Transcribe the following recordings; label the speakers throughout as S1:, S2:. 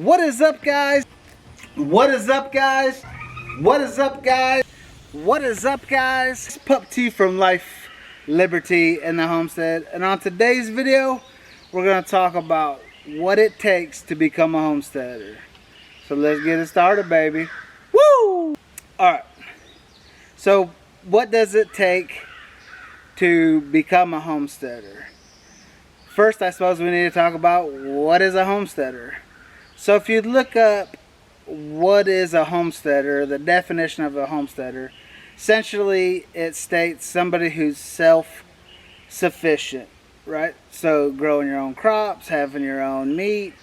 S1: What is up, guys? What is up, guys? What is up, guys? What is up, guys? It's Pup T from Life, Liberty, and the Homestead. And on today's video, we're going to talk about what it takes to become a homesteader. So let's get it started, baby. Woo! Alright. So, what does it take to become a homesteader? First, I suppose we need to talk about what is a homesteader. So if you look up what is a homesteader, the definition of a homesteader, essentially it states somebody who's self-sufficient, right? So growing your own crops, having your own meat,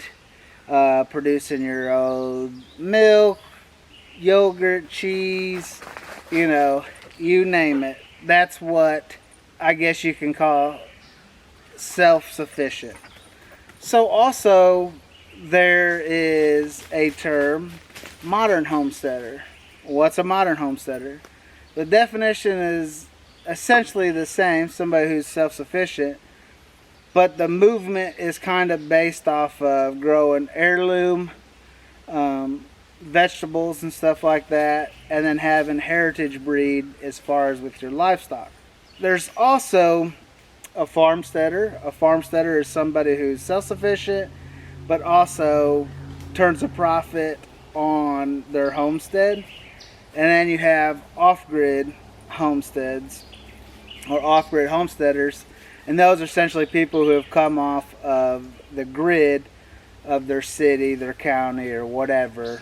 S1: producing your own milk, yogurt, cheese, you know, you name it. That's what I guess you can call self-sufficient. So also there is a term, modern homesteader. What's a modern homesteader? The definition is essentially the same, somebody who's self-sufficient, but the movement is kind of based off of growing heirloom vegetables and stuff like that, and then having heritage breed as far as with your livestock. There's also a farmsteader. A farmsteader is somebody who's self-sufficient but also turns a profit on their homestead. And then you have off-grid homesteads or off-grid homesteaders, and those are essentially people who have come off of the grid of their city, their county, or whatever.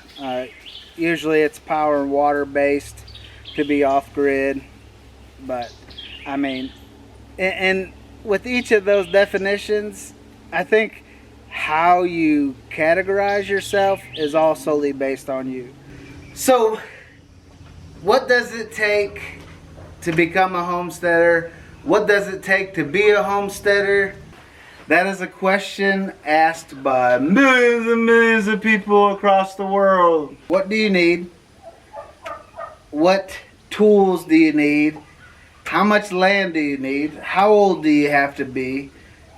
S1: Usually it's power and water based to be off-grid, but I mean, and with each of those definitions, I think how you categorize yourself is all solely based on you. So, what does it take to become a homesteader? What does it take to be a homesteader? That is a question asked by millions and millions of people across the world. What do you need? What tools do you need? How much land do you need? How old do you have to be?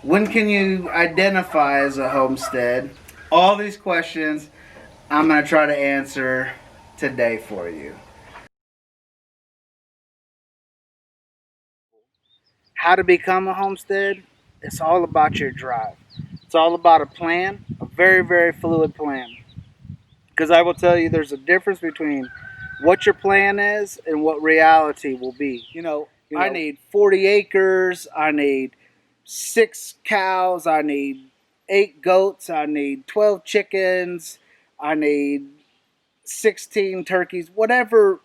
S1: When can you identify as a homestead? All these questions I'm going to try to answer today for you. How to become a homestead? It's all about your drive. It's all about a plan, a very, very fluid plan. Because I will tell you there's a difference between what your plan is and what reality will be. You know, I need 40 acres, I need 6 cows, I need 8 goats, I need 12 chickens, I need 16 turkeys, whatever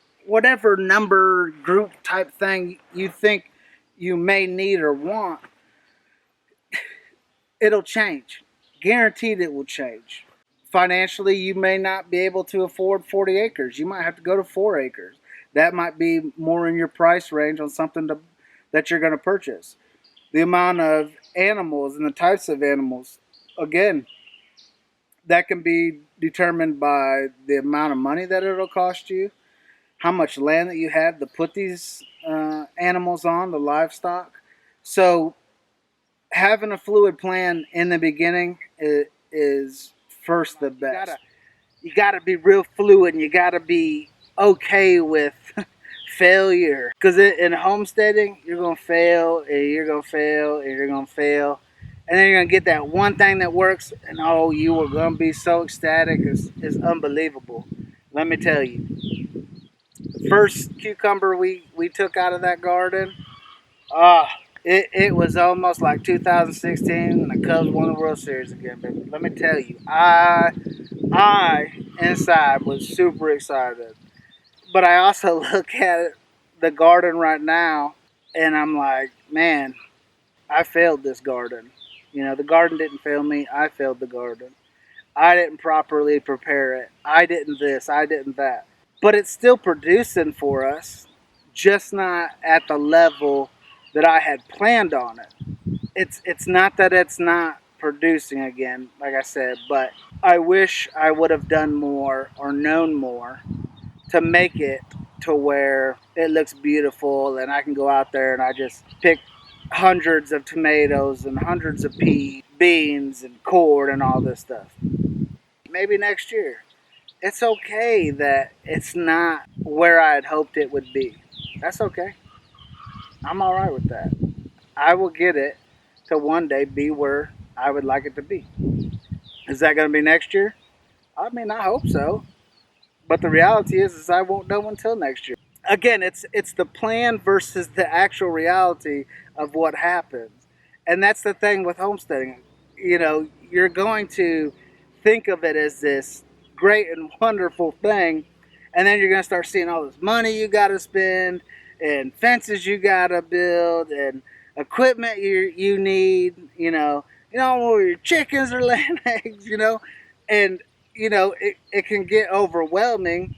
S1: number group type thing you think you may need or want, it'll change. Guaranteed it will change. Financially, you may not be able to afford 40 acres. You might have to go to 4 acres. That might be more in your price range on something that you're going to purchase. The amount of animals and the types of animals, again, that can be determined by the amount of money that it'll cost you, how much land that you have to put these animals on, the livestock. So having a fluid plan in the beginning is first the best. You gotta be real fluid, and you gotta be okay with failure, because in homesteading you're gonna fail and you're gonna fail and you're gonna fail, and then you're gonna get that one thing that works, and oh, you are gonna be so ecstatic. It's unbelievable. Let me tell you, the first cucumber we took out of that garden, it was almost like 2016 and the Cubs won the World Series again, baby. Let me tell you, I inside was super excited. But I also look at the garden right now, and I'm like, man, I failed this garden. You know, the garden didn't fail me. I failed the garden. I didn't properly prepare it. I didn't this. I didn't that. But it's still producing for us, just not at the level that I had planned on it. It's not that it's not producing again, like I said, but I wish I would have done more or known more to make it to where it looks beautiful and I can go out there and I just pick hundreds of tomatoes and hundreds of peas, beans and cord and all this stuff. maybe next year. It's okay that it's not where I had hoped it would be. That's okay. I'm all right with that. I will get it to one day be where I would like it to be. Is that going to be next year? I mean, I hope so. But the reality is I won't know until next year. Again, it's the plan versus the actual reality of what happens, and that's the thing with homesteading. You know, you're going to think of it as this great and wonderful thing, and then you're going to start seeing all this money you got to spend, and fences you got to build, and equipment you need. Where your chickens are laying eggs. And it can get overwhelming,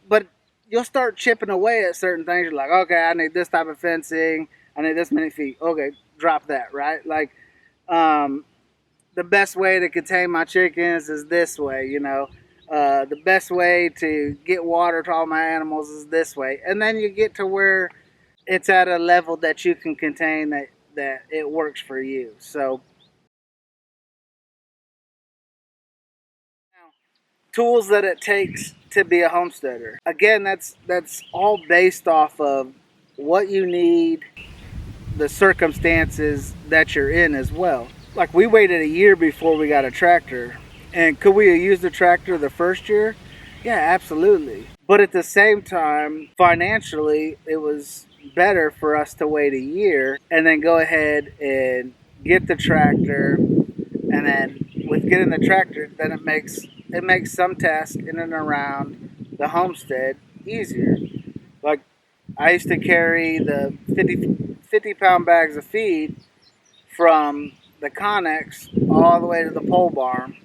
S1: but you'll start chipping away at certain things. You're like, okay, I need this type of fencing, I need this many feet. Okay, drop that, right? Like, the best way to contain my chickens is this way. The best way to get water to all my animals is this way. And then you get to where it's at a level that you can contain that it works for you. So, tools that it takes to be a homesteader. Again, that's all based off of what you need, the circumstances that you're in as well. Like, we waited a year before we got a tractor. And could we have used the tractor the first year? Yeah, absolutely. But at the same time, financially, it was better for us to wait a year and then go ahead and get the tractor. And then with getting the tractor, then it makes some tasks in and around the homestead easier. Like, I used to carry the 50 pound bags of feed from the Connex all the way to the pole barn,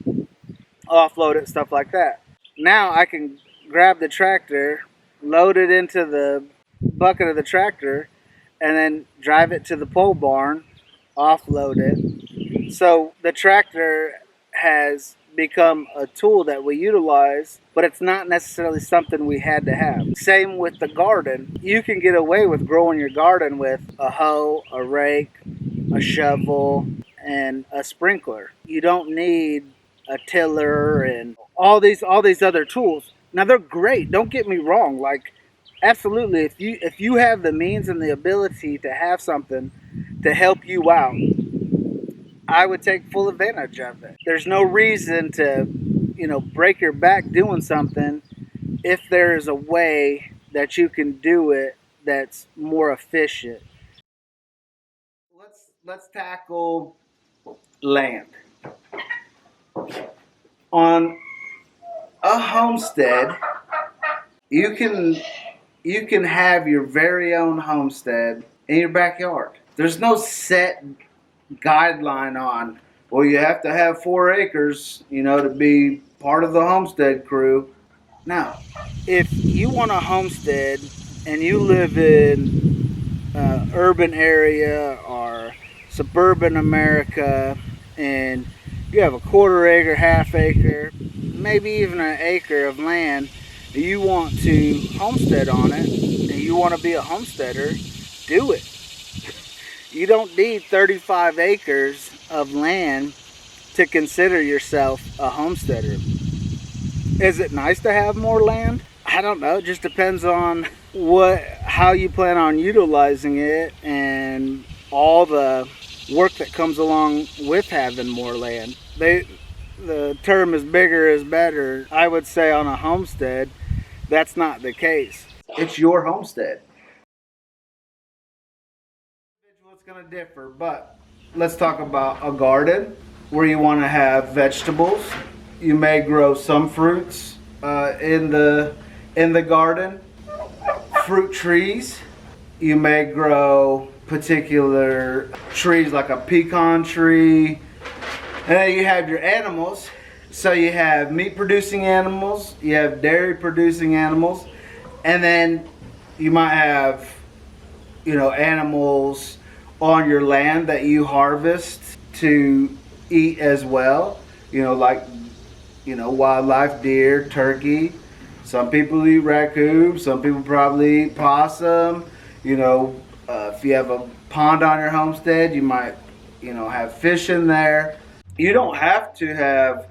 S1: offload it, stuff like that. Now I can grab the tractor, load it into the bucket of the tractor, and then drive it to the pole barn, offload it. So the tractor has become a tool that we utilize, but it's not necessarily something we had to have. Same with the garden. You can get away with growing your garden with a hoe, a rake, a shovel, and a sprinkler. You don't need a tiller and all these other tools. Now, they're great. Don't get me wrong. Like, absolutely, if you have the means and the ability to have something to help you out, I would take full advantage of it. There's no reason to, break your back doing something if there is a way that you can do it that's more efficient. Let's tackle land. On a homestead, you can have your very own homestead in your backyard. There's no set guideline on, well, you have to have 4 acres, to be part of the homestead crew. Now, if you want a homestead and you live in urban area or suburban America, and you have a 1/4 acre, half acre, maybe even an acre of land, and you want to homestead on it, and you want to be a homesteader, do it. You don't need 35 acres of land to consider yourself a homesteader. Is it nice to have more land? I don't know. It just depends on how you plan on utilizing it and all the work that comes along with having more land. The term is bigger is better. I would say on a homestead, that's not the case. It's your homestead. It's going to differ, but let's talk about a garden where you want to have vegetables. You may grow some fruits in the garden. Fruit trees. You may grow particular trees like a pecan tree. And then you have your animals. So you have meat producing animals, you have dairy producing animals, and then you might have, animals on your land that you harvest to eat as well. Wildlife, deer, turkey. Some people eat raccoon, some people probably eat possum. If you have a pond on your homestead, you might, have fish in there. You don't have to have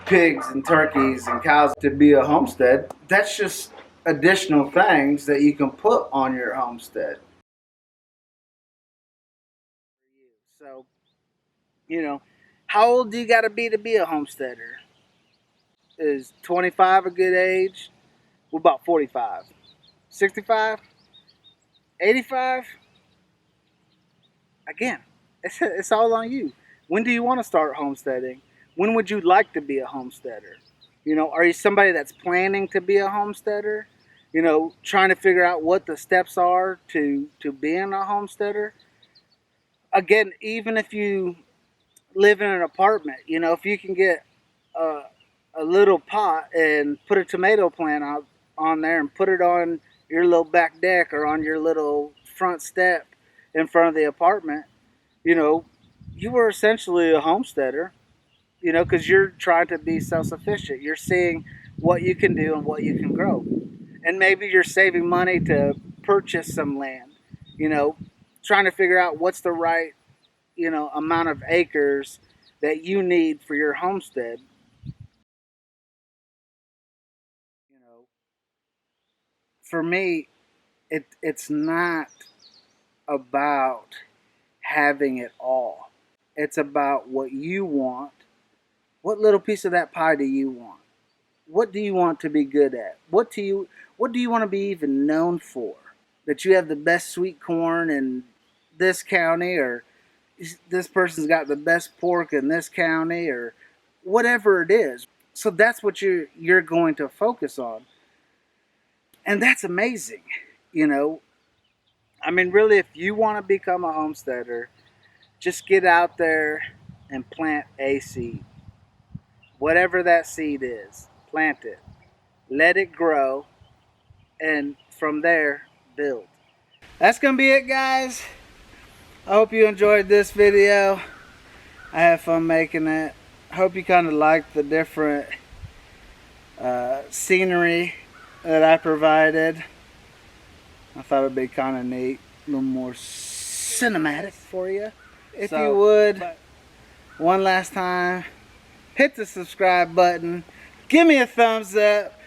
S1: pigs and turkeys and cows to be a homestead. That's just additional things that you can put on your homestead. So, you know, how old do you got to be a homesteader? Is 25 a good age? What about 45? 65? 85? Again, it's all on you. When do you want to start homesteading? When would you like to be a homesteader? You know, are you somebody that's planning to be a homesteader? You know, trying to figure out what the steps are to being a homesteader? Again, even if you live in an apartment, you know, if you can get a, a little pot and put a tomato plant out on there and put it on your little back deck or on your little front step in front of the apartment, you know, you were essentially a homesteader, you know, because you're trying to be self-sufficient. You're seeing what you can do and what you can grow. And maybe you're saving money to purchase some land, you know, trying to figure out what's the right, you know, amount of acres that you need for your homestead. You know, for me, it's not about having it all. It's about what you want. What little piece of that pie do you want? What do you want to be good at? What do you want to be even known for? That you have the best sweet corn in this county, or this person's got the best pork in this county, or whatever it is. So that's what you're going to focus on. And that's amazing. You know, I mean, really, if you want to become a homesteader, just get out there and plant a seed. Whatever that seed is, plant it. Let it grow, and from there, build. That's going to be it, guys. I hope you enjoyed this video. I had fun making it. I hope you kind of liked the different scenery that I provided. I thought it'd be kind of neat, a little more cinematic for you. If you would, one last time, hit the subscribe button. Give me a thumbs up.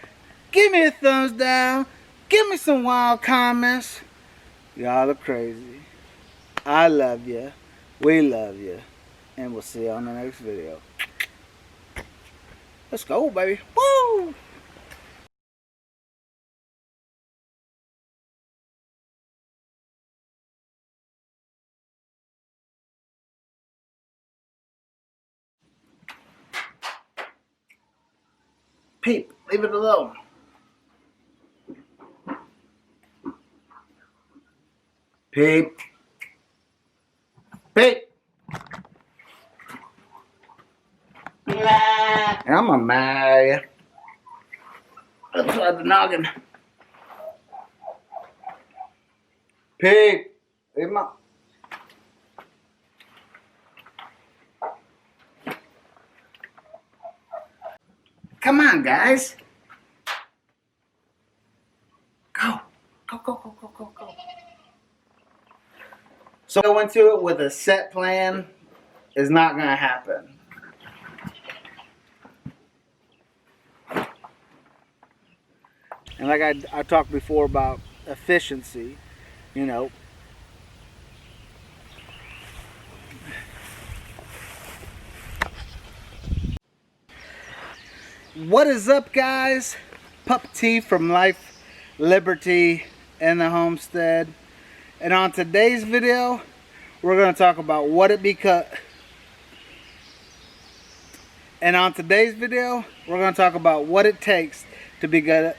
S1: Give me a thumbs down. Give me some wild comments. Y'all are crazy. I love you. We love you. And we'll see you on the next video. Let's go, baby. Woo! Peep, leave it alone. Peep. Peep. I'm a Maya. That's why the noggin. Peep. Leave him up. Come on, guys. Go. Go, go, go, go, go, go. So go into it with a set plan is not going to happen. And like I talked before about efficiency, you know. What is up, guys? Pup T from Life, Liberty, and the Homestead. And on today's video, we're going to talk about what it becomes. And on today's video, we're going to talk about what it takes to be good